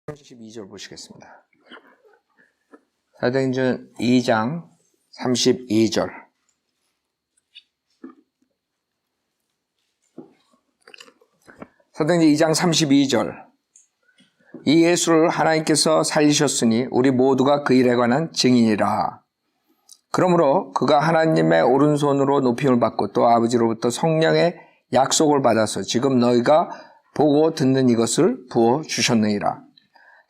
32절 보시겠습니다. 사도행전 2장 32절. 사도행전 2장 32절. 이 예수를 하나님께서 살리셨으니 우리 모두가 그 일에 관한 증인이라. 그러므로 그가 하나님의 오른손으로 높임을 받고 또 아버지로부터 성령의 약속을 받아서 지금 너희가 보고 듣는 이것을 부어주셨느니라.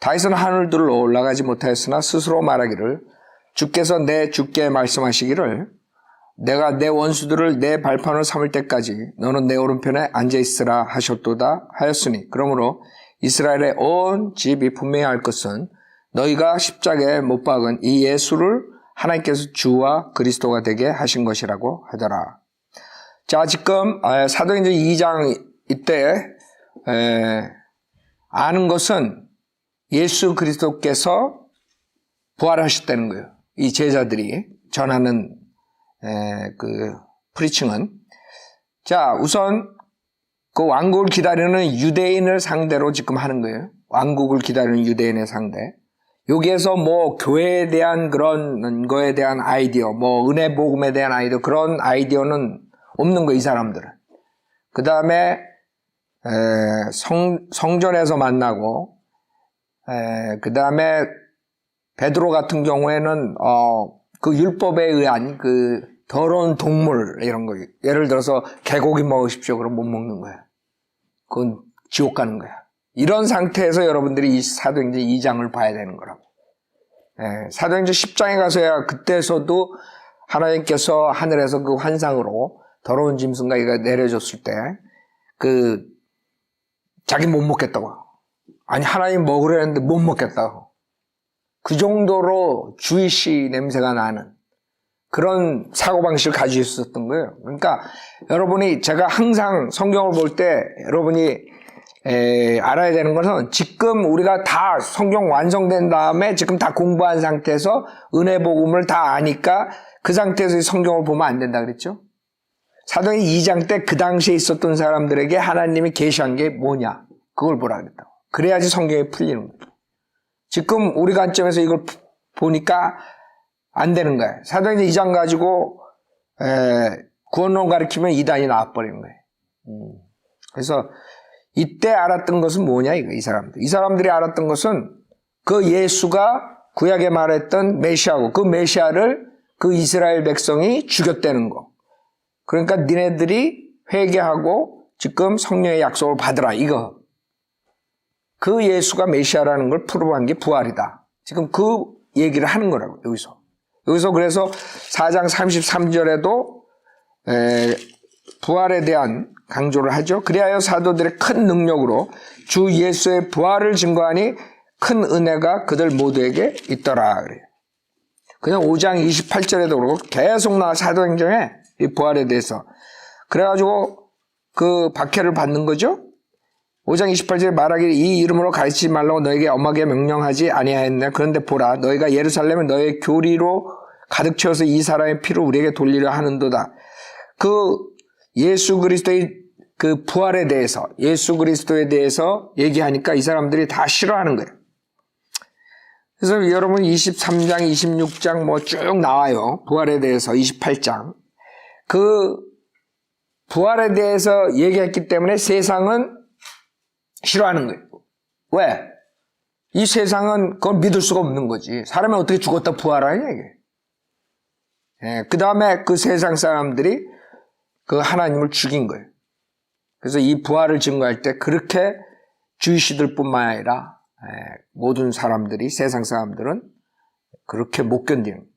다윗은 하늘들로 올라가지 못하였으나 스스로 말하기를 주께서 내 주께 말씀하시기를 내가 내 원수들을 내 발판으로 삼을 때까지 너는 내 오른편에 앉아있으라 하셨도다 하였으니 그러므로 이스라엘의 온 집이 분명히 알 것은 너희가 십자가에 못 박은 이 예수를 하나님께서 주와 그리스도가 되게 하신 것이라고 하더라. 자, 지금 사도행전 2장 이때 아는 것은 예수 그리스도께서 부활하셨다는 거예요. 이 제자들이 전하는 그 프리칭은. 자, 우선 그 왕국을 기다리는 유대인을 상대로 지금 하는 거예요. 왕국을 기다리는 유대인의 상대. 여기에서 뭐 교회에 대한 그런 거에 대한 아이디어, 뭐 은혜 복음에 대한 아이디어, 그런 아이디어는 없는 거예요, 이 사람들은. 그 다음에 성전에서 만나고 그 다음에 베드로 같은 경우에는 그 율법에 의한 그 더러운 동물 이런 거, 예를 들어서 개고기 먹으십시오 그럼 못 먹는 거야. 그건 지옥 가는 거야. 이런 상태에서 여러분들이 이 사도행전 2장을 봐야 되는 거라고. 사도행전 10장에 가서야 그때서도 하나님께서 하늘에서 그 환상으로 더러운 짐승과 이가 내려졌을 때 그 자기 못 먹겠다고. 아니 하나님 먹으려 했는데 못 먹겠다고. 그 정도로 주의시 냄새가 나는 그런 사고방식을 가지고 있었던 거예요. 그러니까 여러분이 제가 항상 성경을 볼 때 여러분이 알아야 되는 것은 지금 우리가 다 성경 완성된 다음에 지금 다 공부한 상태에서 은혜 복음을 다 아니까 그 상태에서 성경을 보면 안 된다 그랬죠. 사도행전 2장 때 그 당시에 있었던 사람들에게 하나님이 계시한 게 뭐냐 그걸 보라 그랬다고. 그래야지 성경이 풀리는 거예요. 지금 우리 관점에서 이걸 보니까 안 되는 거예요. 사도행전 2장 가지고 구원론 가르치면 이단이 나와버리는 거예요. 그래서 이때 알았던 것은 뭐냐 이 사람들. 이 사람들이 알았던 것은 그 예수가 구약에 말했던 메시아고 그 메시아를 그 이스라엘 백성이 죽였다는 거. 그러니까 니네들이 회개하고 지금 성령의 약속을 받으라 이거. 그 예수가 메시아라는 걸 프로브한 게 부활이다. 지금 그 얘기를 하는 거라고 여기서. 그래서 4장 33절에도 부활에 대한 강조를 하죠. 그리하여 사도들의 큰 능력으로 주 예수의 부활을 증거하니 큰 은혜가 그들 모두에게 있더라. 그래요. 그냥 5장 28절에도 그러고 계속 나와 사도행전에 이 부활에 대해서. 그래가지고 그 박해를 받는 거죠. 5장 28절에 말하기를 이 이름으로 가르치지 말라고 너에게 엄하게 명령하지 아니하였느냐. 그런데 보라 너희가 예루살렘에 너의 교리로 가득 채워서 이 사람의 피를 우리에게 돌리려 하는도다. 그 예수 그리스도의 그 부활에 대해서 예수 그리스도에 대해서 얘기하니까 이 사람들이 다 싫어하는 거예요. 그래서 여러분 23장 26장 뭐 쭉 나와요. 부활에 대해서 28장. 그 부활에 대해서 얘기했기 때문에 세상은 싫어하는 거예요. 왜? 이 세상은 그걸 믿을 수가 없는 거지. 사람이 어떻게 죽었다 부활하냐 이게. 그 다음에 그 세상 사람들이 그 하나님을 죽인 거예요. 그래서 이 부활을 증거할 때 그렇게 주이시들 뿐만 아니라 모든 사람들이 세상 사람들은 그렇게 못 견디는 거예요.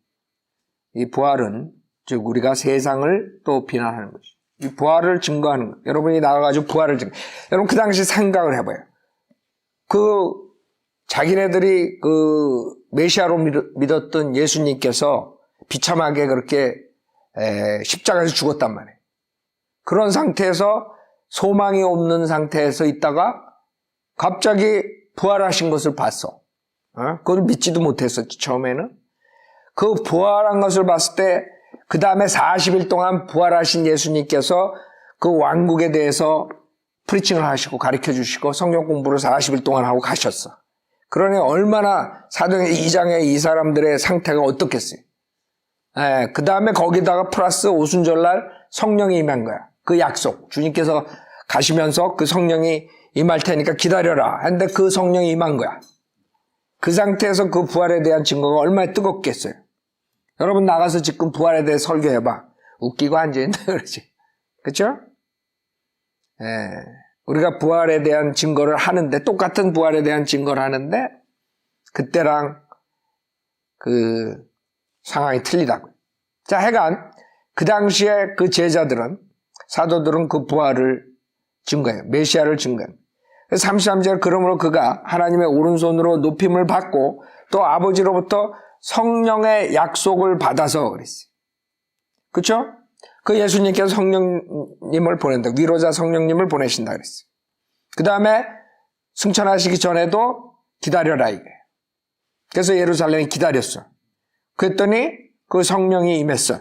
이 부활은 즉 우리가 세상을 또 비난하는 거죠. 이 부활을 증거하는 거예요. 여러분이 나가가지고 부활을 증거. 여러분 그 당시 생각을 해봐요. 그 자기네들이 그 메시아로 믿었던 예수님께서 비참하게 그렇게 십자가에서 죽었단 말이에요. 그런 상태에서 소망이 없는 상태에서 있다가 갑자기 부활하신 것을 봤어. 그걸 믿지도 못했었지 처음에는. 그 부활한 것을 봤을 때 그 다음에 40일 동안 부활하신 예수님께서 그 왕국에 대해서 프리칭을 하시고 가르쳐 주시고 성경 공부를 40일 동안 하고 가셨어. 그러니 얼마나 사도행전 2장의 이 사람들의 상태가 어떻겠어요. 그 다음에 거기다가 플러스 오순절날 성령이 임한 거야. 그 약속. 주님께서 가시면서 그 성령이 임할 테니까 기다려라 했는데 그 성령이 임한 거야. 그 상태에서 그 부활에 대한 증거가 얼마나 뜨겁겠어요. 여러분 나가서 지금 부활에 대해 설교해봐. 웃기고 앉아있는데 그러지. 그렇죠? 우리가 부활에 대한 증거를 하는데 똑같은 부활에 대한 증거를 하는데 그때랑 그 상황이 틀리다고요. 자, 하여간 그 당시에 그 제자들은 사도들은 그 부활을 증거해요. 메시아를 증거해요. 33절 그러므로 그가 하나님의 오른손으로 높임을 받고 또 아버지로부터 성령의 약속을 받아서 그랬어요. 그렇죠? 그 예수님께서 성령님을 보낸다. 위로자 성령님을 보내신다 그랬어요. 그 다음에 승천하시기 전에도 기다려라 이게. 그래서 예루살렘에 기다렸어. 그랬더니 그 성령이 임했어.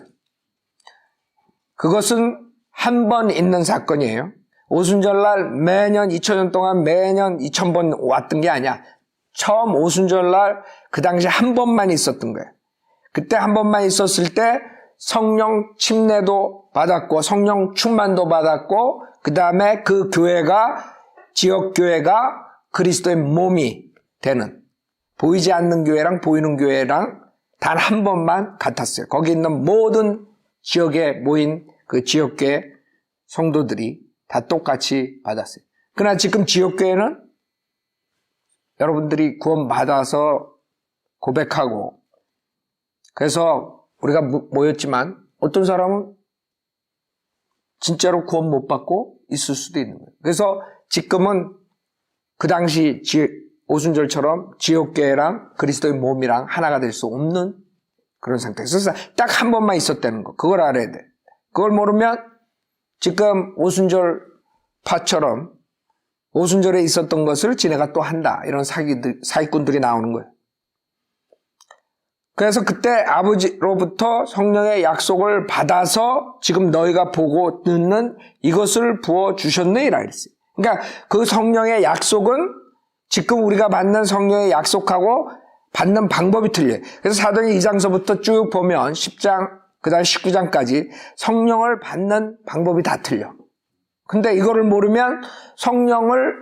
그것은 한 번 있는 사건이에요. 오순절날 매년 2000년 동안 매년 2000번 왔던 게 아니야. 처음 오순절날 그 당시 한 번만 있었던 거예요. 그때 한 번만 있었을 때 성령 침례도 받았고 성령 충만도 받았고 그 다음에 그 교회가 지역교회가 그리스도의 몸이 되는 보이지 않는 교회랑 보이는 교회랑 단 한 번만 같았어요. 거기 있는 모든 지역에 모인 그 지역교회 성도들이 다 똑같이 받았어요. 그러나 지금 지역교회는 여러분들이 구원받아서 고백하고 그래서 우리가 모였지만 어떤 사람은 진짜로 구원 못 받고 있을 수도 있는 거예요. 그래서 지금은 그 당시 오순절처럼 지옥교회랑 그리스도의 몸이랑 하나가 될 수 없는 그런 상태에서 딱 한 번만 있었다는 거. 그걸 알아야 돼. 그걸 모르면 지금 오순절파처럼 오순절에 있었던 것을 지네가 또 한다. 이런 사기꾼들이 나오는 거예요. 그래서 그때 아버지로부터 성령의 약속을 받아서 지금 너희가 보고 듣는 이것을 부어주셨네 이라 그랬어요. 그러니까 그 성령의 약속은 지금 우리가 받는 성령의 약속하고 받는 방법이 틀려요. 그래서 사도행전 2장서부터 쭉 보면 10장 그 다음 19장까지 성령을 받는 방법이 다 틀려. 근데 이거를 모르면 성령을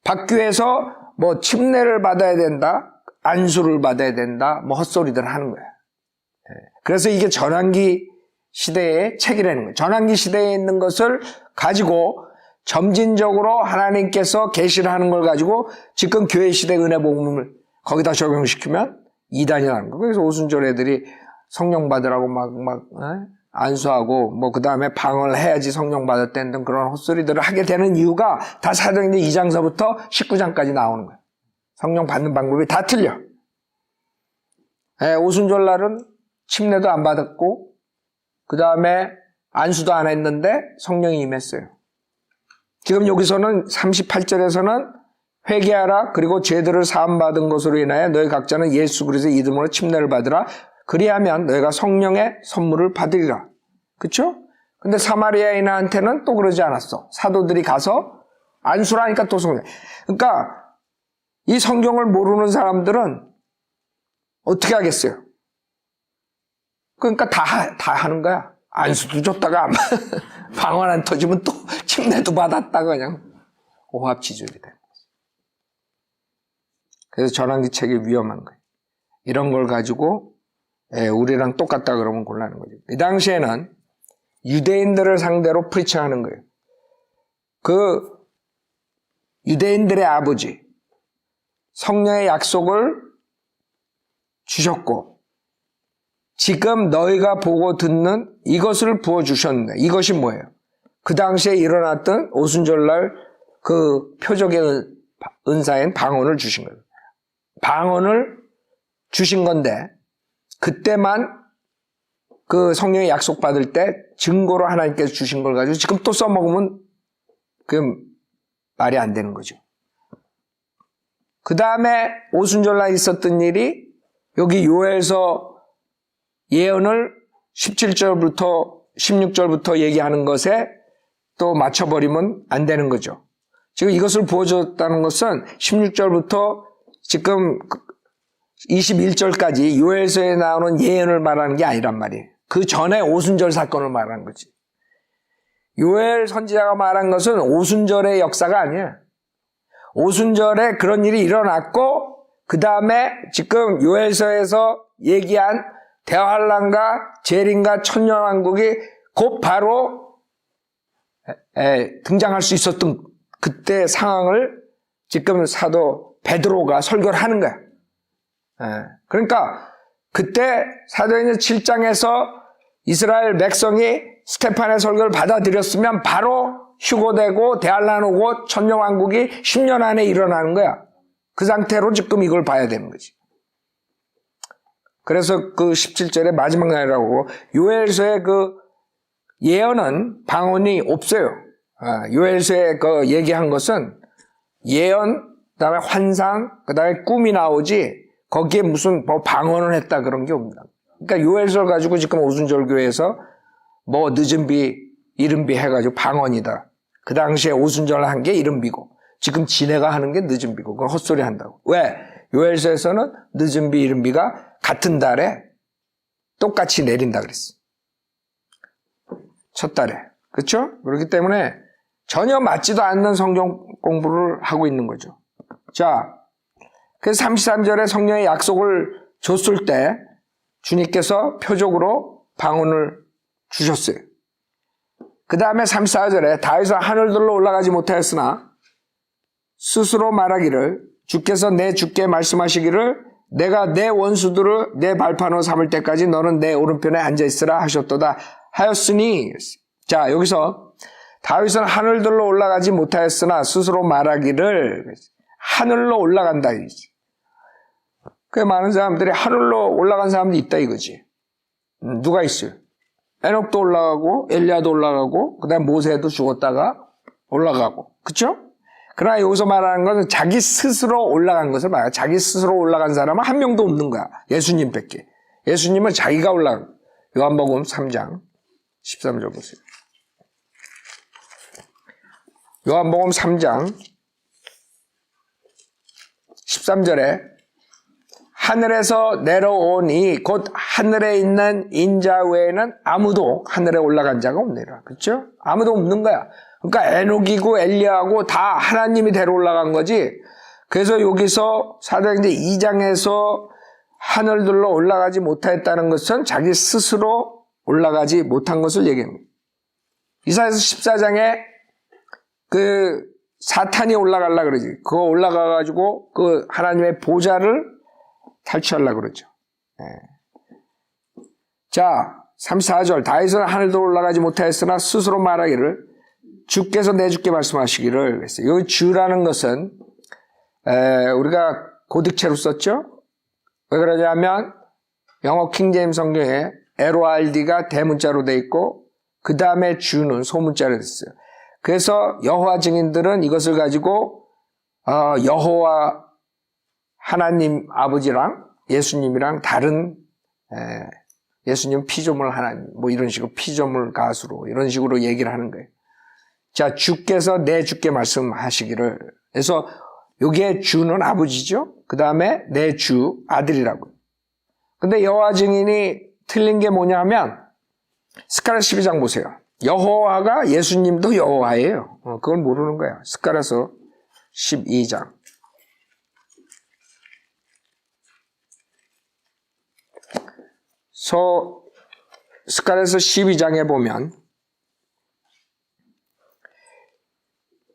받기 위해서 뭐 침례를 받아야 된다, 안수를 받아야 된다, 뭐 헛소리들 하는 거야. 그래서 이게 전환기 시대의 책이라는 거예요. 전환기 시대에 있는 것을 가지고 점진적으로 하나님께서 계시를 하는 걸 가지고 지금 교회 시대 은혜 복음을 거기다 적용시키면 이단이라는 거예요. 그래서 오순절 애들이 성령 받으라고 막 안수하고 뭐 그 다음에 방언을 해야지 성령 받았다는 등 그런 헛소리들을 하게 되는 이유가 다 사도행전 2장서부터 19장까지 나오는 거예요. 성령 받는 방법이 다 틀려. 오순절날은 침례도 안 받았고 그 다음에 안수도 안 했는데 성령이 임했어요. 지금 여기서는 38절에서는 회개하라 그리고 죄들을 사함받은 것으로 인하여 너희 각자는 예수 그리스도의 이름으로 침례를 받으라. 그리하면 너희가 성령의 선물을 받으리라. 그렇죠? 근데 사마리아인한테는 또 그러지 않았어. 사도들이 가서 안수라니까 또 성령. 그러니까 이 성경을 모르는 사람들은 어떻게 하겠어요? 그러니까 다 하는 거야. 안수도 줬다가 방언 안 터지면 또 침례도 받았다가 그냥 오합지졸이 돼. 그래서 전환기 책이 위험한 거예요. 이런 걸 가지고 우리랑 똑같다 그러면 곤란한 거죠. 이 당시에는 유대인들을 상대로 프리칭하는 거예요. 그 유대인들의 아버지 성령의 약속을 주셨고 지금 너희가 보고 듣는 이것을 부어주셨는데 이것이 뭐예요? 그 당시에 일어났던 오순절날 그 표적의 은사인 방언을 주신 거예요. 방언을 주신 건데 그때만 그 성령의 약속 받을 때 증거로 하나님께서 주신 걸 가지고 지금 또 써먹으면 그 말이 안 되는 거죠. 그 다음에 오순절날 있었던 일이 여기 요엘서 예언을 17절부터 16절부터 얘기하는 것에 또 맞춰버리면 안 되는 거죠. 지금 이것을 부어줬다는 것은 16절부터 지금 21절까지 요엘서에 나오는 예언을 말하는 게 아니란 말이에요. 그 전에 오순절 사건을 말하는 거지. 요엘 선지자가 말한 것은 오순절의 역사가 아니야. 오순절에 그런 일이 일어났고 그 다음에 지금 요엘서에서 얘기한 대환란과 재림과 천년왕국이 곧 바로 등장할 수 있었던 그때 상황을 지금 사도 베드로가 설교를 하는 거야. 그러니까 그때 사도행전 7장에서 이스라엘 백성이 스테판의 설교를 받아들였으면 바로 휴고되고 대환란 오고 천년왕국이 10년 안에 일어나는 거야. 그 상태로 지금 이걸 봐야 되는 거지. 그래서 그 17절의 마지막 날이라고 요엘서의 그 예언은 방언이 없어요. 요엘서에 그 얘기한 것은 예언, 그다음에 환상, 그다음에 꿈이 나오지 거기에 무슨 뭐 방언을 했다 그런 게 없다. 그러니까 요엘서를 가지고 지금 오순절교회에서 뭐 늦은 비, 이른 비 해가지고 방언이다. 그 당시에 오순절 한 게 이른 비고 지금 지네가 하는 게 늦은 비고 그건 헛소리 한다고. 왜? 요엘서에서는 늦은 비, 이른 비가 같은 달에 똑같이 내린다 그랬어. 첫 달에. 그렇죠? 그렇기 때문에 전혀 맞지도 않는 성경 공부를 하고 있는 거죠. 자, 그래서 33절에 성령의 약속을 줬을 때 주님께서 표적으로 방언을 주셨어요. 그 다음에 34절에 다윗은 하늘들로 올라가지 못하였으나 스스로 말하기를 주께서 내 주께 말씀하시기를 내가 내 원수들을 내 발판으로 삼을 때까지 너는 내 오른편에 앉아있으라 하셨도다 하였으니. 자, 여기서 다윗은 하늘들로 올라가지 못하였으나 스스로 말하기를 하늘로 올라간다. 그 많은 사람들이 하늘로 올라간 사람도 있다 이거지. 누가 있어요? 에녹도 올라가고 엘리야도 올라가고 그 다음에 모세도 죽었다가 올라가고. 그렇죠? 그러나 여기서 말하는 것은 자기 스스로 올라간 것을 말해요. 자기 스스로 올라간 사람은 한 명도 없는 거야. 예수님밖에. 예수님은 자기가 올라간 거예요. 요한복음 3장 13절 보세요. 요한복음 3장 13절에 하늘에서 내려오니 곧 하늘에 있는 인자 외에는 아무도 하늘에 올라간 자가 없느니라. 그렇죠? 아무도 없는 거야. 그러니까 에녹이고 엘리야하고 다 하나님이 데려 올라간 거지. 그래서 여기서 사도행전 2장에서 하늘들로 올라가지 못했다는 것은 자기 스스로 올라가지 못한 것을 얘기합니다. 이사야서 14장에 그 사탄이 올라가려고 그러지. 그거 올라가가지고 그 하나님의 보좌를 탈취하려고 그러죠. 네. 자, 34절 다윗은 하늘도 올라가지 못하였으나 스스로 말하기를 주께서 내 주께 말씀하시기를 했어요. 여기 주라는 것은 우리가 고딕체로 썼죠. 왜 그러냐면 영어 킹제임스 성경에 LORD가 대문자로 돼 있고 그 다음에 주는 소문자로 됐어요. 그래서 여호와 증인들은 이것을 가지고 여호와 하나님 아버지랑 예수님이랑 다른 예수님 피조물 하나님 뭐 이런 식으로 피조물 가수로 이런 식으로 얘기를 하는 거예요. 자, 주께서 내 주께 말씀하시기를. 그래서 여기에 주는 아버지죠. 그 다음에 내 주 아들이라고. 근데 여호와 증인이 틀린 게 뭐냐면 스가랴 12장 보세요. 여호와가 예수님도 여호와예요. 그걸 모르는 거야. 스가랴서 12장. 스가랴서 12장에 보면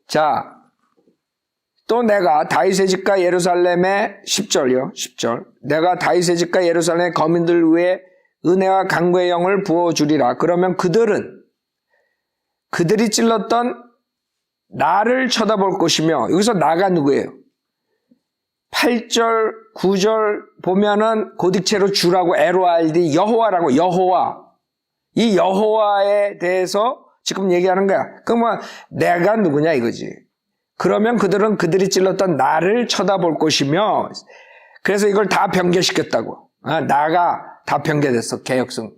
자, 또 내가 다윗의 집과 예루살렘의 10절이요. 10절. 내가 다윗의 집과 예루살렘의 거민들 위에 은혜와 강구의 영을 부어주리라. 그러면 그들이 찔렀던 나를 쳐다볼 것이며 여기서 나가 누구예요? 8절, 9절 보면은 고딕체로 주라고 LORD 여호와라고 여호와. 이 여호와에 대해서 지금 얘기하는 거야. 그러면 내가 누구냐 이거지. 그러면 그들이 찔렀던 나를 쳐다볼 것이며 그래서 이걸 다 변개시켰다고. 나가 다 변개됐어. 개역성.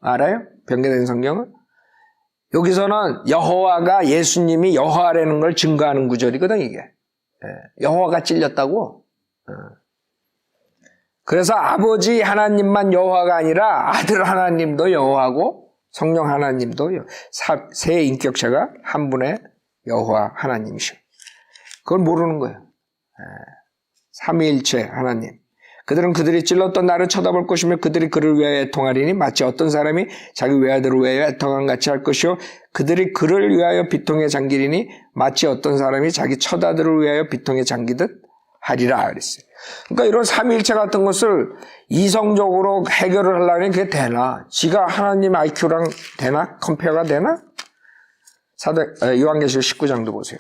알아요? 변개된 성경은? 여기서는 여호와가 예수님이 여호와라는 걸 증거하는 구절이거든 이게. 여호와가 찔렸다고. 그래서 아버지 하나님만 여호와가 아니라 아들 하나님도 여호와고 성령 하나님도 세 인격체가 한 분의 여호와 하나님이시오. 그걸 모르는 거예요. 삼위일체 하나님. 그들은 그들이 찔렀던 나를 쳐다볼 것이며 그들이 그를 위하여 애통하리니 마치 어떤 사람이 자기 외아들을 위하여 애통한 같이 할 것이요 그들이 그를 위하여 비통에 잠기리니 마치 어떤 사람이 자기 처자들을 위하여 비통에 잠기듯 하리라 그랬어요. 그러니까 이런 삼위일체 같은 것을 이성적으로 해결을 하려면 그게 되나? 지가 하나님 IQ랑 되나? 컴페어가 되나? 요한계시록 19장도 보세요.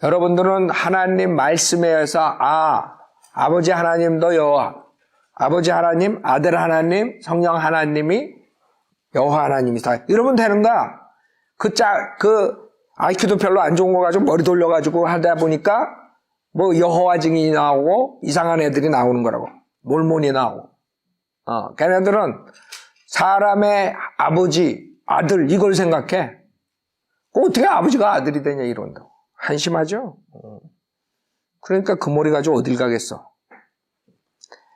여러분들은 하나님 말씀에 의해서 아버지 하나님도 여호와, 아버지 하나님, 아들 하나님, 성령 하나님이 여호와 하나님이다. 이러면 되는 거야. 그 IQ도 별로 안 좋은 거 가지고 머리 돌려가지고 하다 보니까 뭐 여호와 증인이 나오고 이상한 애들이 나오는 거라고. 몰몬이 나오고. 걔네들은 사람의 아버지, 아들 이걸 생각해. 어떻게 아버지가 아들이 되냐 이런다고. 한심하죠? 그러니까 그 머리 가지고 어딜 가겠어.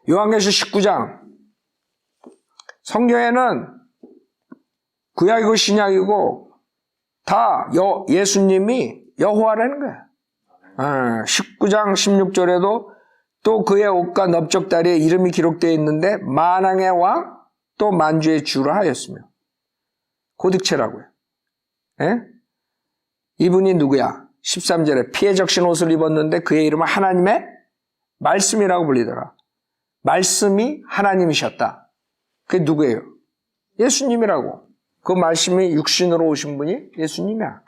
요한계시록 19장. 성경에는 구약이고 신약이고 다 예수님이 여호와라는 거야. 19장 16절에도 또 그의 옷과 넓적다리에 이름이 기록되어 있는데 만왕의 왕 또 만주의 주라 하였으며 고딕체라고요. 예? 이분이 누구야? 13절에 피에 적신 옷을 입었는데 그의 이름은 하나님의 말씀이라고 불리더라. 말씀이 하나님이셨다. 그게 누구예요? 예수님이라고. 그 말씀이 육신으로 오신 분이 예수님이야.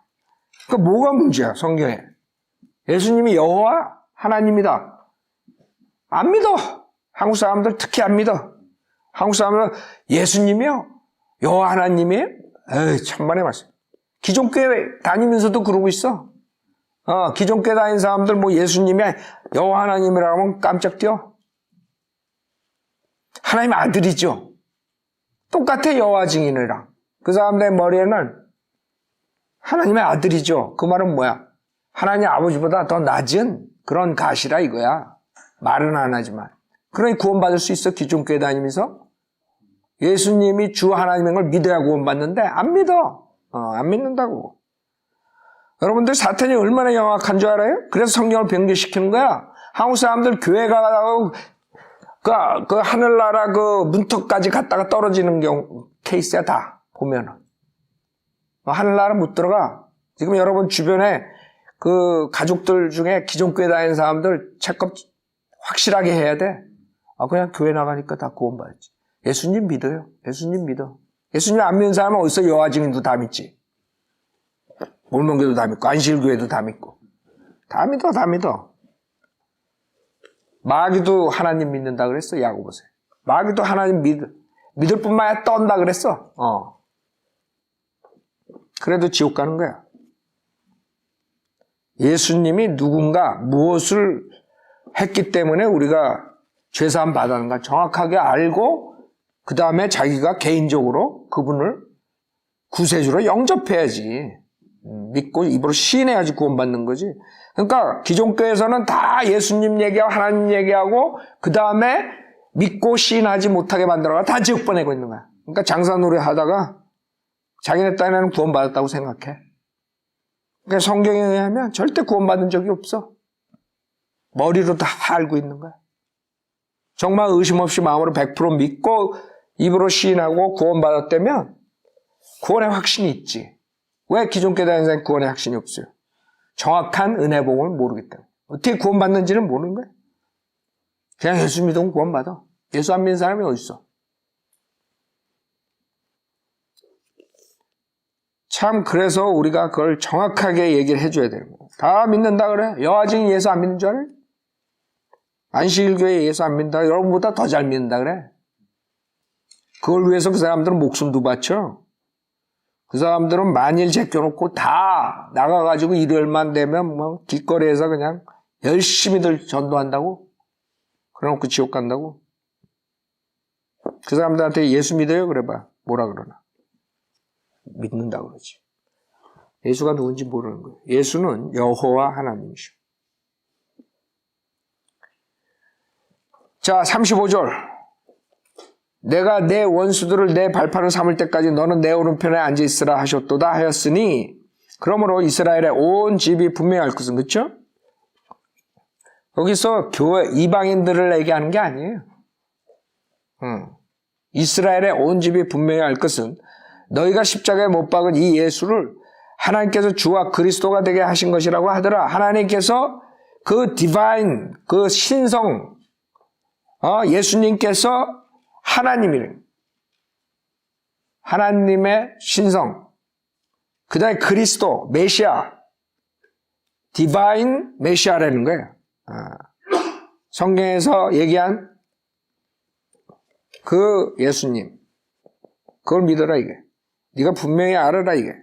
그러니까 뭐가 문제야 성경에. 예수님이 여호와 하나님이다. 안 믿어. 한국 사람들 특히 안 믿어. 한국 사람들은 예수님이요? 여호와 하나님이에요? 에이 천만의 말씀. 기존 교회 다니면서도 그러고 있어. 기존 교회 다니는 사람들 뭐 예수님이 여호와 하나님이라고 하면 깜짝 뛰어. 하나님 아들이죠. 똑같아 여호와 증인이랑. 그 사람들의 머리에는 하나님의 아들이죠. 그 말은 뭐야? 하나님 아버지보다 더 낮은 그런 가시라 이거야. 말은 안 하지만. 그러니 구원받을 수 있어 기존 교회 다니면서. 예수님이 주 하나님인 걸 믿어야 구원받는데 안 믿어. 안 믿는다고. 여러분들 사탄이 얼마나 영악한 줄 알아요? 그래서 성경을 변개시키는 거야. 한국 사람들 교회 가다가 그 하늘나라 그 문턱까지 갔다가 떨어지는 케이스야 다 보면은. 하늘나라 못 들어가. 지금 여러분 주변에 그 가족들 중에 기존 교회 다니는 사람들 체크업 확실하게 해야 돼. 그냥 교회 나가니까 다 구원받지. 예수님 믿어요. 예수님 믿어. 예수님 안 믿는 사람은 어디서 여호와 증인도 다 믿지. 몰몬교도 다 믿고 안식일교회도 다 믿고. 다 믿어. 다 믿어. 마귀도 하나님 믿는다 그랬어. 야고보서에. 마귀도 하나님 믿을 뿐만 아니라 떤다 그랬어. 그래도 지옥 가는 거야. 예수님이 누군가 무엇을 했기 때문에 우리가 죄사함 받았는가 정확하게 알고 그 다음에 자기가 개인적으로 그분을 구세주로 영접해야지. 믿고 입으로 시인해야지 구원받는 거지. 그러니까 기존 교회에서는 다 예수님 얘기하고 하나님 얘기하고 그 다음에 믿고 시인하지 못하게 만들어가 다 지옥 보내고 있는 거야. 그러니까 장사놀이 하다가 자기네 딴에는 구원받았다고 생각해. 그러니까 성경에 의하면 절대 구원받은 적이 없어. 머리로 다 알고 있는 거야. 정말 의심 없이 마음으로 100% 믿고 입으로 시인하고 구원받았다면 구원의 확신이 있지. 왜 기존 교회 다니는 사람이 구원의 확신이 없어요? 정확한 은혜복음을 모르기 때문에. 어떻게 구원받는지는 모르는 거예요. 그냥 예수 믿으면 구원받아. 예수 안 믿는 사람이 어디 있어? 참 그래서 우리가 그걸 정확하게 얘기를 해줘야 되는 거예요. 다 믿는다 그래. 여호와 증인 예수 안 믿는 줄 알아요? 안식일교회 예수 안 믿는다. 여러분보다 더 잘 믿는다 그래. 그걸 위해서 그 사람들은 목숨도 바쳐. 그 사람들은 만일 제껴놓고 다 나가가지고 일요일만 되면 뭐 길거리에서 그냥 열심히들 전도한다고? 그래놓고 지옥 간다고? 그 사람들한테 예수 믿어요? 그래봐. 뭐라 그러나? 믿는다 그러지. 예수가 누군지 모르는 거예요. 예수는 여호와 하나님이시오. 자, 35절. 내가 내 원수들을 내 발판을 삼을 때까지 너는 내 오른편에 앉아있으라 하셨도다 하였으니, 그러므로 이스라엘의 온 집이 분명할 것은, 그렇죠? 여기서 교회 이방인들을 얘기하는 게 아니에요. 이스라엘의 온 집이 분명히 알 것은 너희가 십자가에 못 박은 이 예수를 하나님께서 주와 그리스도가 되게 하신 것이라고 하더라. 하나님께서 그 디바인, 그 신성, 예수님께서 하나님이래. 하나님의 신성. 그 다음에 그리스도, 메시아. 디바인 메시아라는 거예요. 성경에서 얘기한 그 예수님. 그걸 믿어라, 이게. 네가 분명히 알아라, 이게.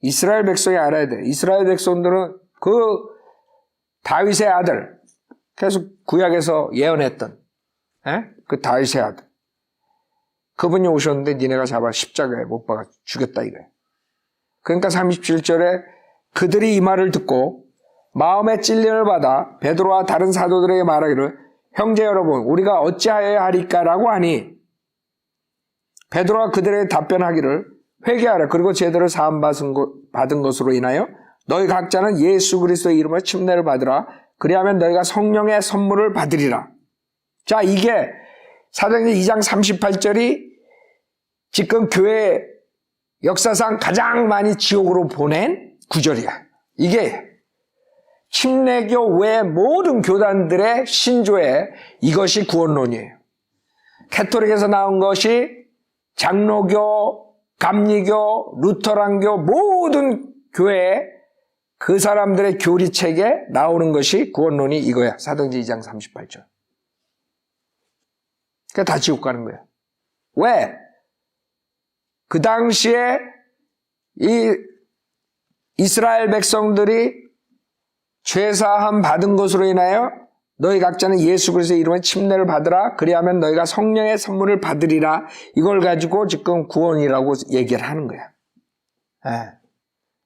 이스라엘 백성이 알아야 돼. 이스라엘 백성들은 그 다윗의 아들, 계속 구약에서 예언했던 그 다윗의 아들. 그분이 오셨는데 니네가 잡아 십자가에 못 박아 죽였다, 이거예요. 그러니까 37절에 그들이 이 말을 듣고 마음의 찔림을 받아 베드로와 다른 사도들에게 말하기를 형제 여러분 우리가 어찌하여야 하리까라고 하니 베드로가 그들에게 답변하기를 회개하라. 그리고 제대로 사함 받은 것으로 인하여 너희 각자는 예수 그리스도의 이름으로 침례를 받으라. 그리하면 너희가 성령의 선물을 받으리라. 자, 이게 사도행전 2장 38절이 지금 교회 역사상 가장 많이 지옥으로 보낸 구절이야. 이게 침례교 외 모든 교단들의 신조에 이것이 구원론이에요. 캐토릭에서 나온 것이 장로교, 감리교, 루터란교 모든 교회 그 사람들의 교리책에 나오는 것이 구원론이 이거야. 사도행전 2장 38절. 그러니까 다 지옥 가는 거야. 왜? 그 당시에 이 이스라엘 백성들이 죄사함 받은 것으로 인하여 너희 각자는 예수 그리스도의 이름에 침례를 받으라. 그리하면 너희가 성령의 선물을 받으리라. 이걸 가지고 지금 구원이라고 얘기를 하는 거야.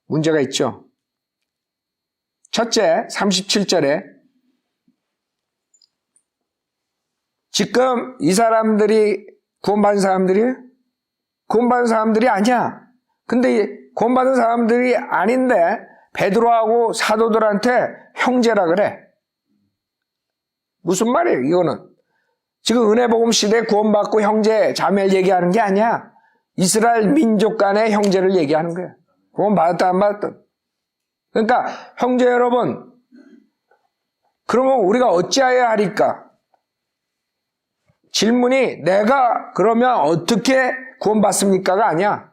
문제가 있죠. 첫째, 37절에 지금 이 사람들이 구원받은 사람들이 구원받은 사람들이 아니야. 근데 구원받은 사람들이 아닌데 베드로하고 사도들한테 형제라 그래. 무슨 말이에요, 이거는? 지금 은혜복음 시대에 구원받고 형제, 자매를 얘기하는 게 아니야. 이스라엘 민족 간의 형제를 얘기하는 거야. 구원받았다, 안 받았다. 그러니까, 형제 여러분, 그러면 우리가 어찌하여야 하리까? 질문이 내가 그러면 어떻게 구원받습니까가 아니야.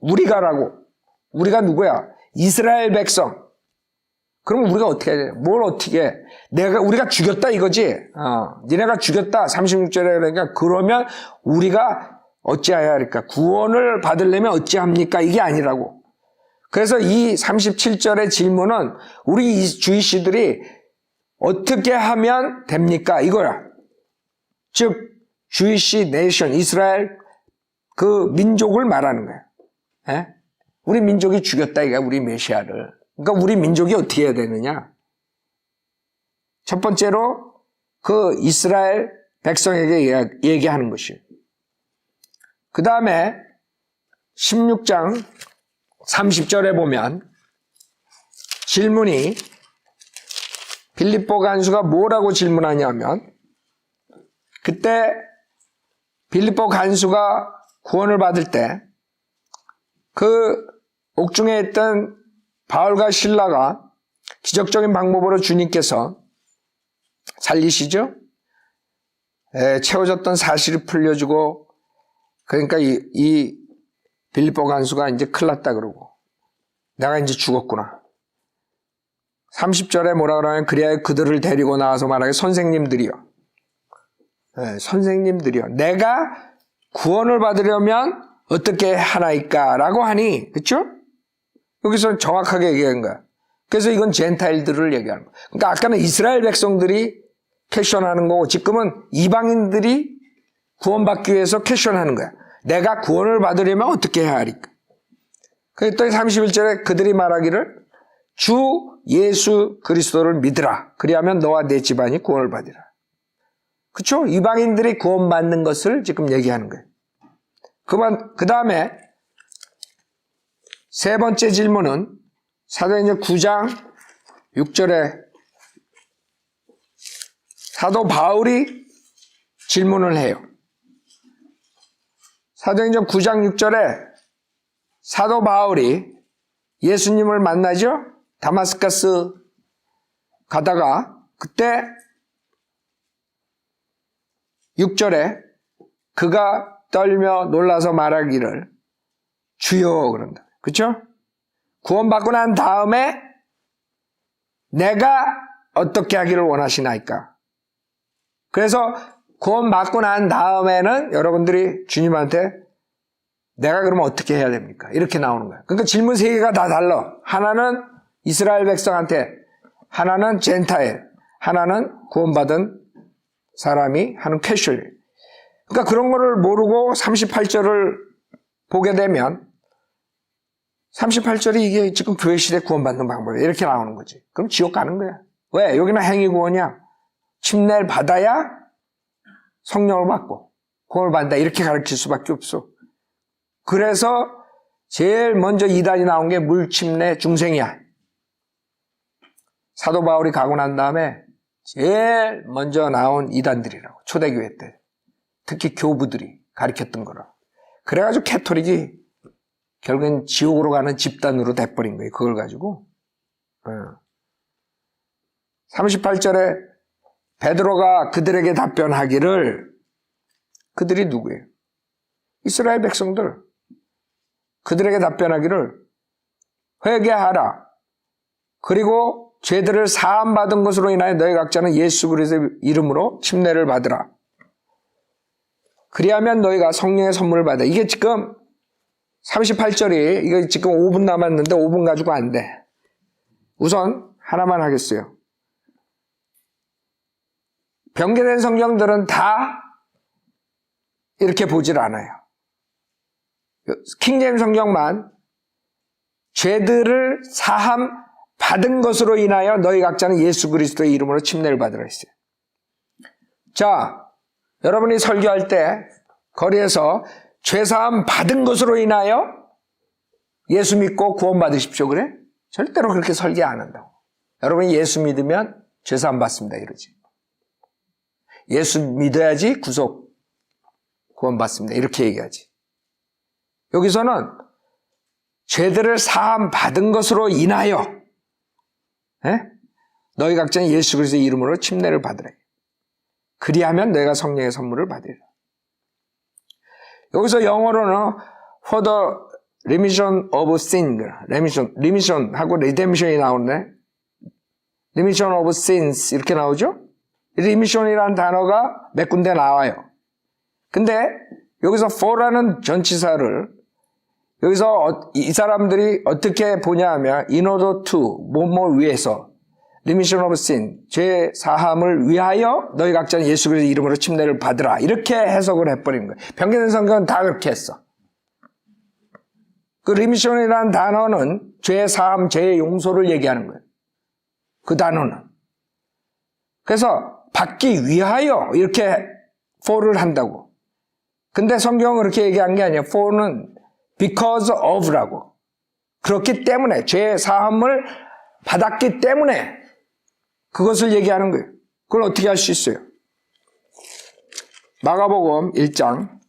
우리가라고. 우리가 누구야? 이스라엘 백성. 그럼 우리가 어떻게 해야 돼? 뭘 어떻게 해? 우리가 죽였다 이거지? 니네가 죽였다. 36절에 그러니까 그러면 우리가 어찌해야 할까? 구원을 받으려면 어찌합니까? 이게 아니라고. 그래서 이 37절의 질문은 우리 주이시들이 어떻게 하면 됩니까? 이거야. 즉, 주이시 네이션, 이스라엘 그 민족을 말하는 거야. 에? 우리 민족이 죽였다, 이거야, 우리 메시아를. 그러니까 우리 민족이 어떻게 해야 되느냐? 첫 번째로 그 이스라엘 백성에게 얘기하는 것이에요. 그 다음에 16장 30절에 보면 질문이 빌립보 간수가 뭐라고 질문하냐면 그때 빌립보 간수가 구원을 받을 때 그 옥중에 있던 바울과 실라가 기적적인 방법으로 주님께서 살리시죠? 채워졌던 사실을 풀려주고 그러니까 이 빌립보 간수가 이제 큰일 났다 그러고 내가 이제 죽었구나. 30절에 뭐라 그러냐면 그리하여 그들을 데리고 나와서 말하기 선생님들이요. 선생님들이요. 내가 구원을 받으려면 어떻게 하나이까? 라고 하니, 그쵸? 여기서 정확하게 얘기한 거야. 그래서 이건 젠타일들을 얘기하는 거야. 그러니까 아까는 이스라엘 백성들이 퀘션하는 거고 지금은 이방인들이 구원받기 위해서 퀘션하는 거야. 내가 구원을 받으려면 어떻게 해야 하리까? 그랬더니 31절에 그들이 말하기를 주 예수 그리스도를 믿으라. 그리하면 너와 내 집안이 구원을 받으리라. 그렇죠? 이방인들이 구원받는 것을 지금 얘기하는 거예요. 그 다음에 세 번째 질문은 사도행전 9장 6절에 사도 바울이 질문을 해요. 사도행전 9장 6절에 사도 바울이 예수님을 만나죠? 다마스커스 가다가 그때 6절에 그가 떨며 놀라서 말하기를 주여 그런다. 그렇죠? 구원받고 난 다음에 내가 어떻게 하기를 원하시나이까? 그래서 구원받고 난 다음에는 여러분들이 주님한테 내가 그러면 어떻게 해야 됩니까? 이렇게 나오는 거예요. 그러니까 질문 세 개가 다 달라. 하나는 이스라엘 백성한테, 하나는 젠타일, 하나는 구원받은 사람이 하는 퀘션. 그러니까 그런 거를 모르고 38절을 보게 되면 38절이 이게 지금 교회 시대 구원받는 방법이야. 이렇게 나오는 거지. 그럼 지옥 가는 거야. 왜? 여기는 행위 구원이야. 침례를 받아야 성령을 받고 구원을 받는다. 이렇게 가르칠 수밖에 없어. 그래서 제일 먼저 이단이 나온 게 물침례 중생이야. 사도 바울이 가고 난 다음에 제일 먼저 나온 이단들이라고. 초대교회 때. 특히 교부들이 가르쳤던 거라. 그래가지고 캐토릭이 결국엔 지옥으로 가는 집단으로 돼버린 거예요. 그걸 가지고. 38절에 베드로가 그들에게 답변하기를 그들이 누구예요? 이스라엘 백성들. 그들에게 답변하기를 회개하라. 그리고 죄들을 사함받은 것으로 인하여 너희 각자는 예수 그리스도의 이름으로 침례를 받으라. 그리하면 너희가 성령의 선물을 받아. 이게 지금 38절이 이거 지금 5분 남았는데 5분 가지고 안 돼. 우선 하나만 하겠어요. 변개된 성경들은 다 이렇게 보질 않아요. 킹제임스 성경만 죄들을 사함 받은 것으로 인하여 너희 각자는 예수 그리스도의 이름으로 침례를 받으라 했어요. 자, 여러분이 설교할 때 거리에서 죄사함 받은 것으로 인하여 예수 믿고 구원 받으십시오 그래? 절대로 그렇게 설계 안 한다고. 여러분이 예수 믿으면 죄사함 받습니다 이러지. 예수 믿어야지 구속 구원 받습니다 이렇게 얘기하지. 여기서는 죄들을 사함 받은 것으로 인하여 너희 각자는 예수 그리스도의 이름으로 침례를 받으라. 그리하면 너희가 성령의 선물을 받으리라. 여기서 영어로는 for the remission of sin, remission하고 redemption이 나오는데 remission of sins 이렇게 나오죠? remission이라는 단어가 몇 군데 나와요. 근데 여기서 for라는 전치사를 여기서 이 사람들이 어떻게 보냐 하면 in order to, 뭐뭐 위해서 remission of sin, 죄 사함을 위하여 너희 각자는 예수 그리스도의 이름으로 침례를 받으라. 이렇게 해석을 해버리는 거예요. 변개된 성경은 다 그렇게 했어. 그 remission이라는 단어는 죄 사함, 죄 용서를 얘기하는 거예요. 그 단어는. 그래서 받기 위하여 이렇게 for를 한다고. 근데 성경은 그렇게 얘기한 게 아니에요. for는 because of라고. 그렇기 때문에 죄 사함을 받았기 때문에 그것을 얘기하는 거예요. 그걸 어떻게 할 수 있어요? 마가복음 1장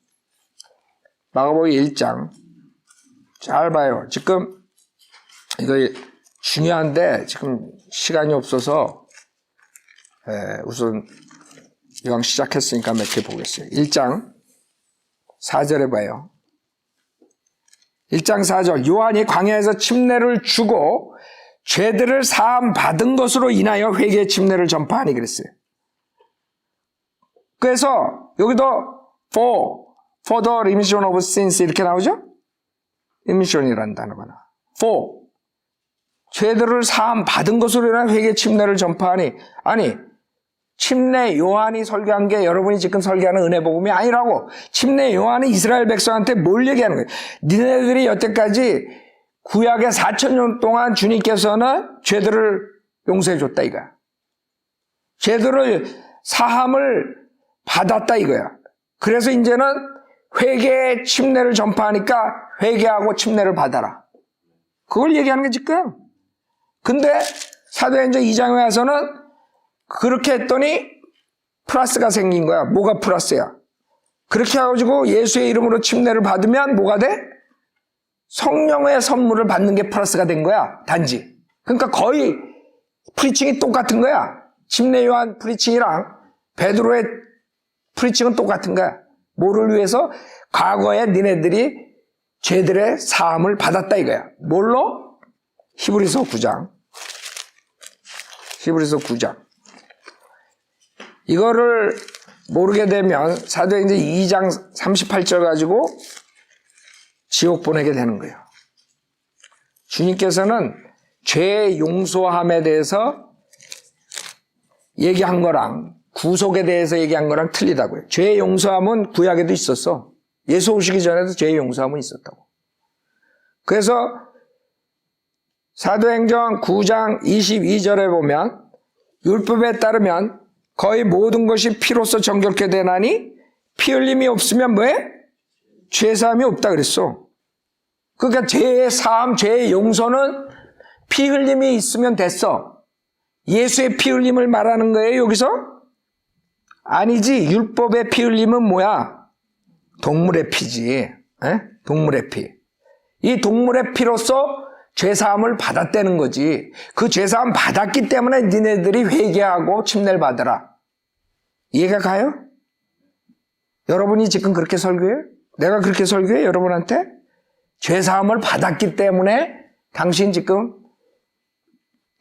잘 봐요. 지금 이거 중요한데 지금 시간이 없어서 우선 이왕 시작했으니까 몇 개 보겠어요. 1장 4절에 봐요. 1장 4절 요한이 광야에서 침례를 주고 죄들을 사함 받은 것으로 인하여 회개의 침례를 전파하니 그랬어요. 그래서 여기도 for the remission of sins 이렇게 나오죠? remission이라는 단어가 나와. for 죄들을 사함 받은 것으로 인하여 회개의 침례를 전파하니 아니 침례 요한이 설교한 게 여러분이 지금 설교하는 은혜 복음이 아니라고. 침례 요한이 이스라엘 백성한테 뭘 얘기하는 거예요? 니네들이 여태까지 구약의 4,000년 동안 주님께서는 죄들을 용서해 줬다 이거야. 죄들을 사함을 받았다 이거야. 그래서 이제는 회개의 침례를 전파하니까 회개하고 침례를 받아라. 그걸 얘기하는 게 지금. 근데 사도행전 2장에 와서는 그렇게 했더니 플러스가 생긴 거야. 뭐가 플러스야? 그렇게 해가지고 예수의 이름으로 침례를 받으면 뭐가 돼? 성령의 선물을 받는 게 플러스가 된 거야. 단지. 그러니까 거의 프리칭이 똑같은 거야. 침례 요한 프리칭이랑 베드로의 프리칭은 똑같은 거야. 뭐를 위해서? 과거에 니네들이 죄들의 사함을 받았다 이거야. 뭘로? 히브리서 9장. 히브리서 9장. 이거를 모르게 되면 사도행전 2장 38절 가지고 지옥 보내게 되는 거예요. 주님께서는 죄 용서함에 대해서 얘기한 거랑 구속에 대해서 얘기한 거랑 틀리다고요. 죄 용서함은 구약에도 있었어. 예수 오시기 전에도 죄 용서함은 있었다고. 그래서 사도행전 9장 22절에 보면 율법에 따르면 거의 모든 것이 피로써 정결케 되나니 피 흘림이 없으면 뭐해? 죄사함이 없다 그랬어. 그러니까 죄의 사함, 죄의 용서는 피 흘림이 있으면 됐어. 예수의 피 흘림을 말하는 거예요 여기서? 아니지. 율법의 피 흘림은 뭐야? 동물의 피지. 에? 동물의 피. 이 동물의 피로써 죄사함을 받았다는 거지. 그 죄사함 받았기 때문에 니네들이 회개하고 침례를 받으라. 이해가 가요? 여러분이 지금 그렇게 설교해요? 내가 그렇게 설교해 여러분한테? 죄사함을 받았기 때문에 당신 지금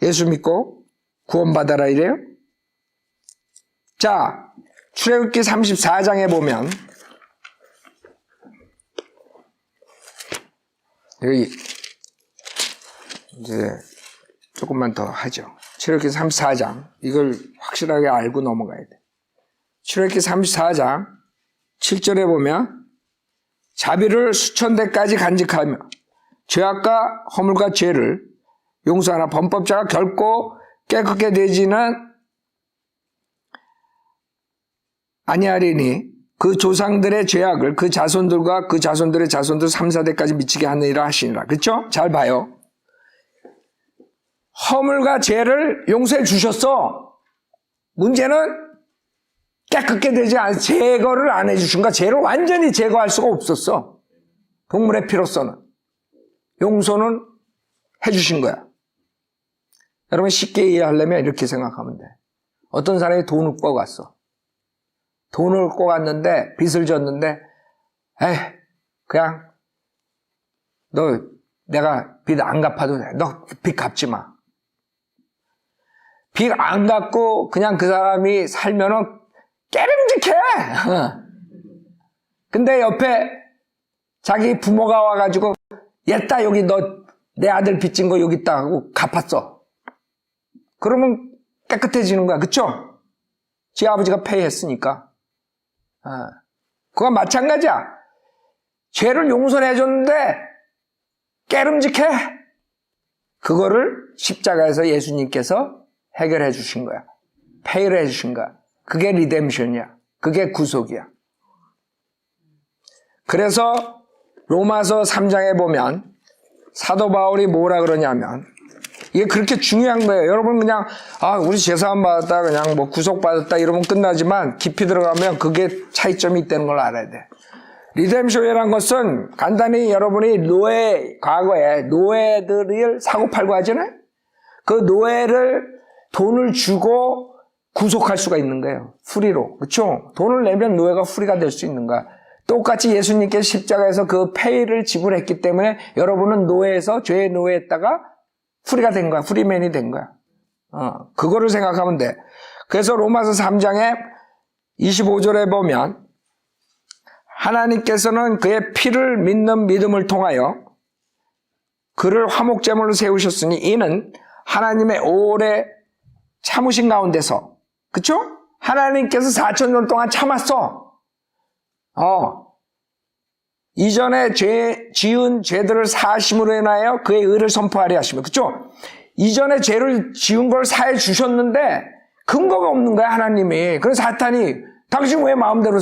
예수 믿고 구원받아라 이래요? 자, 출애굽기 34장에 보면 여기 이제 조금만 더 하죠. 출애굽기 34장 이걸 확실하게 알고 넘어가야 돼. 출애굽기 34장 7절에 보면 자비를 수천 대까지 간직하며 죄악과 허물과 죄를 용서하나 범법자가 결코 깨끗게 되지는 아니하리니 그 조상들의 죄악을 그 자손들과 그 자손들의 자손들 3, 4대까지 미치게 하느니라 하시니라. 그렇죠? 잘 봐요. 허물과 죄를 용서해 주셨어. 문제는 깨끗게 되지 않아. 제거를 안 해주신 거야. 죄를 완전히 제거할 수가 없었어. 동물의 피로서는. 용서는 해주신 거야. 여러분 쉽게 이해하려면 이렇게 생각하면 돼. 어떤 사람이 돈을 꿔갔어. 돈을 꿔갔는데 빚을 졌는데 에이 그냥 너 내가 빚 안 갚아도 돼. 너 빚 갚지 마. 빚 안 갚고 그냥 그 사람이 살면은 깨름직해. 근데 옆에 자기 부모가 와가지고 얘따 여기 너 내 아들 빚진 거 여기 있다 하고 갚았어. 그러면 깨끗해지는 거야. 그쵸? 지 아버지가 페이했으니까. 그건 마찬가지야. 죄를 용서해 줬는데 깨름직해. 그거를 십자가에서 예수님께서 해결해 주신 거야. 페이를 해 주신 거야. 그게 리뎀션이야. 그게 구속이야. 그래서 로마서 3장에 보면 사도 바울이 뭐라 그러냐면 이게 그렇게 중요한 거예요. 여러분 그냥 우리 죄사함 받았다 그냥 뭐 구속받았다 이러면 끝나지만 깊이 들어가면 그게 차이점이 있다는 걸 알아야 돼. 리뎀션이라는 것은 간단히 여러분이 과거에 노예들을 사고팔고 하잖아요. 그 노예를 돈을 주고 구속할 수가 있는 거예요. 프리로. 그렇죠? 돈을 내면 노예가 프리가 될 수 있는 거야. 똑같이 예수님께서 십자가에서 그 페이를 지불했기 때문에 여러분은 노예에서 죄의 노예했다가 프리가 된 거야. 프리맨이 된 거야. 그거를 생각하면 돼. 그래서 로마서 3장에 25절에 보면 하나님께서는 그의 피를 믿는 믿음을 통하여 그를 화목제물로 세우셨으니 이는 하나님의 오래 참으신 가운데서 그쵸? 하나님께서 4,000년 동안 참았어. 이전에 지은 죄들을 사하심으로 인하여 그의 의를 선포하려 하시며, 그쵸? 이전에 죄를 지은 걸 사해 주셨는데 근거가 없는 거야, 하나님이. 그래서 사탄이 당신 왜 마음대로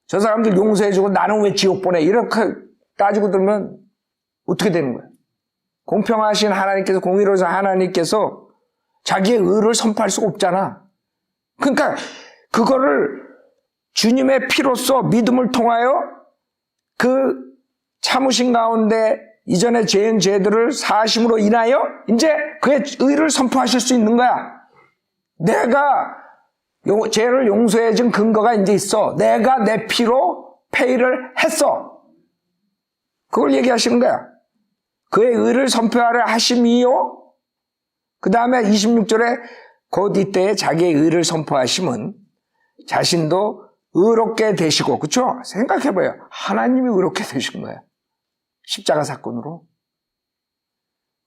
저 사람들 용서해주고 나는 왜 지옥 보내? 이렇게 따지고 들면 어떻게 되는 거야? 공평하신 하나님께서, 공의로우신 하나님께서 자기의 의를 선포할 수가 없잖아. 그러니까 그거를 주님의 피로써 믿음을 통하여 그 참으신 가운데 이전에 죄인 죄들을 사하심으로 인하여 이제 그의 의를 선포하실 수 있는 거야. 내가 죄를 용서해 준 근거가 이제 있어. 내가 내 피로 페이를 했어. 그걸 얘기하시는 거야. 그의 의를 선포하려 하심이요. 그 다음에 26절에 곧 이때에 자기의 의를 선포하심은 자신도 의롭게 되시고, 그쵸? 생각해봐요. 하나님이 의롭게 되신 거야. 십자가 사건으로.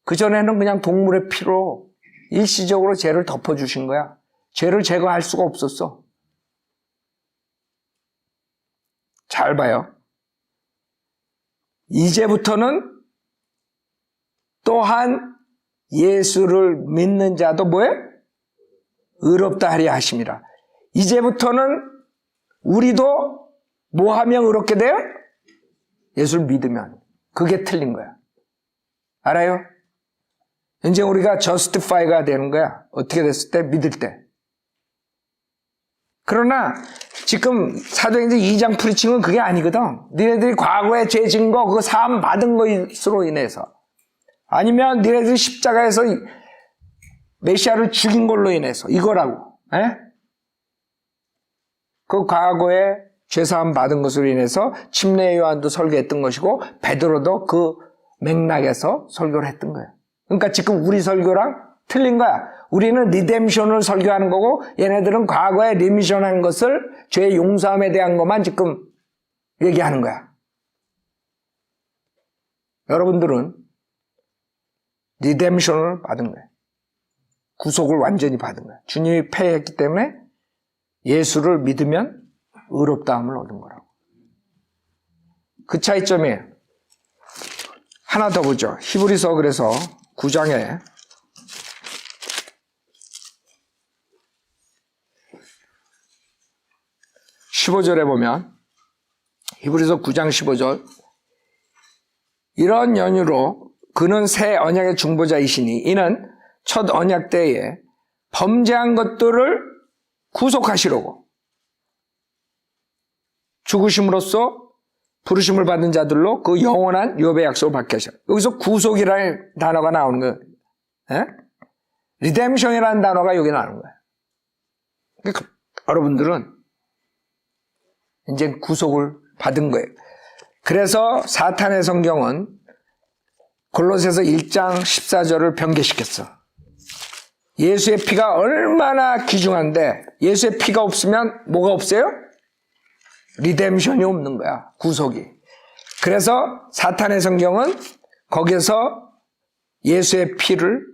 그전에는 그냥 동물의 피로 일시적으로 죄를 덮어주신 거야. 죄를 제거할 수가 없었어. 잘 봐요. 이제부터는 또한 예수를 믿는 자도 뭐예요? 의롭다 하려 하심이라. 이제부터는 우리도 뭐 하면 의롭게 돼요? 예수를 믿으면. 그게 틀린 거야. 알아요? 이제 우리가 justify가 되는 거야. 어떻게 됐을 때? 믿을 때. 그러나 지금 사도행전 2장 프리칭은 그게 아니거든. 니네들이 과거에 죄 진 거 그거 사함 받은 것으로 인해서, 아니면 니네들이 십자가에서 메시아를 죽인 걸로 인해서 이거라고. 에? 그 과거에 죄사함 받은 것으로 인해서 침례 요한도 설교했던 것이고 베드로도 그 맥락에서 설교를 했던 거예요. 그러니까 지금 우리 설교랑 틀린 거야. 우리는 리뎀션을 설교하는 거고 얘네들은 과거에 리미션한 것을 죄의 용서함에 대한 것만 지금 얘기하는 거야. 여러분들은 리뎀션을 받은 거예요. 구속을 완전히 받은 거예요. 주님이 패했기 때문에 예수를 믿으면 의롭다함을 얻은 거라고. 그 차이점이에요. 하나 더 보죠. 히브리서 그래서 9장에 15절에 보면, 히브리서 9장 15절, 이런 연유로 그는 새 언약의 중보자이시니 이는 첫 언약 때에 범죄한 것들을 구속하시려고 죽으심으로써 부르심을 받은 자들로 그 영원한 유업의 약속을 받게 하셔. 여기서 구속이라는 단어가 나오는 거예요. 에? 리뎀션이라는 단어가 여기 나오는 거예요. 그러니까 여러분들은 이제 구속을 받은 거예요. 그래서 사탄의 성경은 골로새서 1장 14절을 변개시켰어. 예수의 피가 얼마나 귀중한데 예수의 피가 없으면 뭐가 없어요? 리뎀션이 없는 거야. 구속이. 그래서 사탄의 성경은 거기서 예수의 피를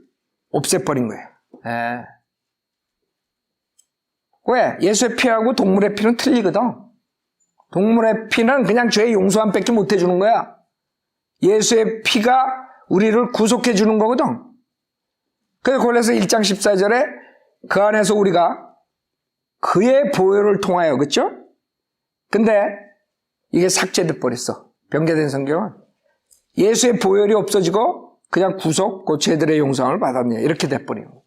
없애버린 거예요. 예. 왜? 예수의 피하고 동물의 피는 틀리거든. 동물의 피는 그냥 죄의 용서함 뺏기 못 해주는 거야. 예수의 피가 우리를 구속해 주는 거거든. 그래서 골로새 1장 14절에 그 안에서 우리가 그의 보혈을 통하여, 그렇죠? 근데 이게 삭제돼 버렸어. 변개된 성경은 예수의 보혈이 없어지고 그냥 구속, 그 죄들의 용서함을 받았냐 이렇게 돼버리고.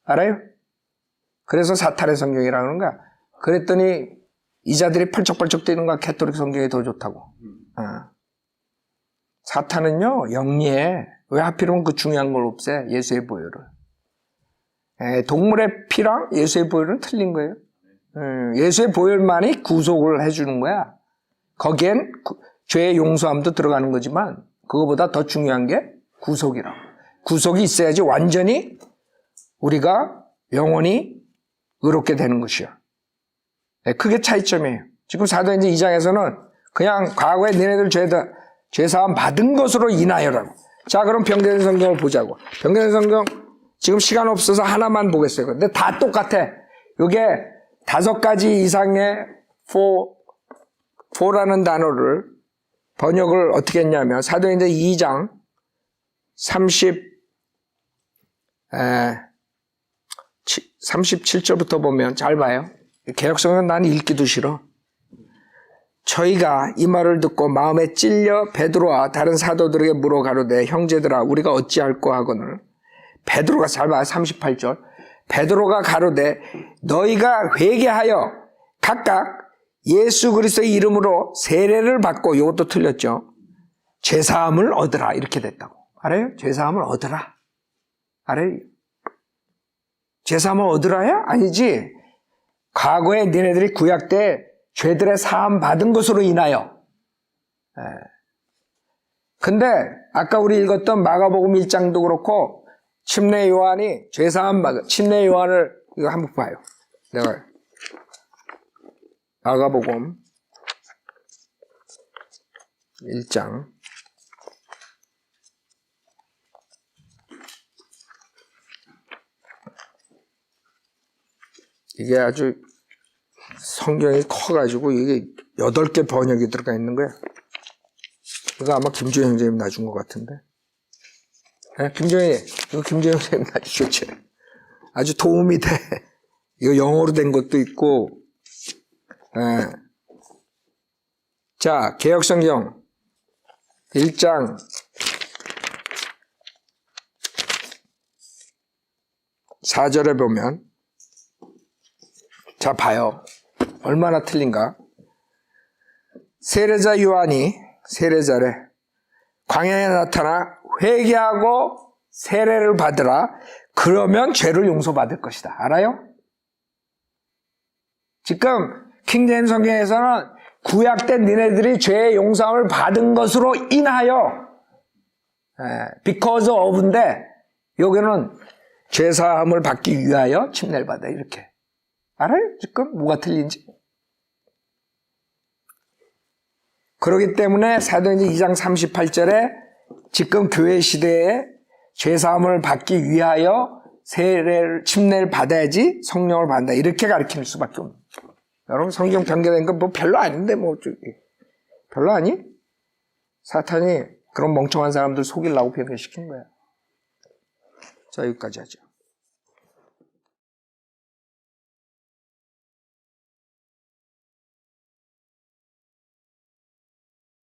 알아요? 그래서 사탄의 성경이라는 거야. 그랬더니 이자들이 펄쩍펄쩍 뛰는 거야. 캐톨릭 성경이 더 좋다고. 사탄은요 영리해. 왜 하필이면 그 중요한 걸 없애? 예수의 보혈을. 동물의 피랑 예수의 보혈은 틀린 거예요. 예수의 보혈만이 구속을 해주는 거야. 거기엔 죄의 용서함도 들어가는 거지만 그거보다 더 중요한 게 구속이라고. 구속이 있어야지 완전히 우리가 영원히 의롭게 되는 것이야. 그게 차이점이에요. 지금 사도행전 2장에서는 그냥 과거에 너네들 죄사함 받은 것으로 인하여라고. 자, 그럼 변개된 성경을 보자고. 변개된 성경 지금 시간 없어서 하나만 보겠어요. 근데 다 똑같아. 이게 5가지 이상의 for라는 단어를 번역을 어떻게 했냐면 사도행전 2장 37절부터 보면 잘 봐요. 개역성은 난 읽기도 싫어. 저희가 이 말을 듣고 마음에 찔려 베드로와 다른 사도들에게 물어 가로되 형제들아 우리가 어찌할꼬 하거늘 베드로가 잘 봐요. 38절 베드로가 가로되 너희가 회개하여 각각 예수 그리스도의 이름으로 세례를 받고 이것도 틀렸죠. 죄사함을 얻으라 이렇게 됐다고. 알아요? 죄사함을 얻으라. 알아요? 죄사함을 얻으라야? 아니지. 과거에 니네들이 구약 때 죄들의 사함 받은 것으로 인하여. 근데 아까 우리 읽었던 마가복음 1장도 그렇고 침례 요한이 죄사함 침례 요한을 이거 한번 봐요. 내가 마가복음 1장 이게 아주 성경이 커가지고 이게 8개 번역이 들어가 있는 거야. 이거 아마 김주영 선생님 놔준 것 같은데. 네, 김주영이 이거 김주영 선생님 놔주셨지. 아주 도움이 돼. 이거 영어로 된 것도 있고. 네. 자, 개역성경 1장 4절에 보면 자 봐요. 얼마나 틀린가. 세례자 요한이 세례자래 광야에 나타나 회개하고 세례를 받으라. 그러면 죄를 용서받을 것이다. 알아요? 지금 킹제임스 성경에서는 구약 때 니네들이 죄의 용서함을 받은 것으로 인하여 because of인데 여기는 죄사함을 받기 위하여 침례를 받아 이렇게. 알아요? 지금 뭐가 틀린지? 그렇기 때문에 사도행전 2장 38절에 지금 교회 시대에 죄사함을 받기 위하여 침례를 받아야지 성령을 받는다 이렇게 가르칠 수밖에 없는. 여러분 성경 변경된 건 뭐 별로 아닌데 뭐 별로 아니? 사탄이 그런 멍청한 사람들 속이려고 변경시킨 거야. 자 여기까지 하죠.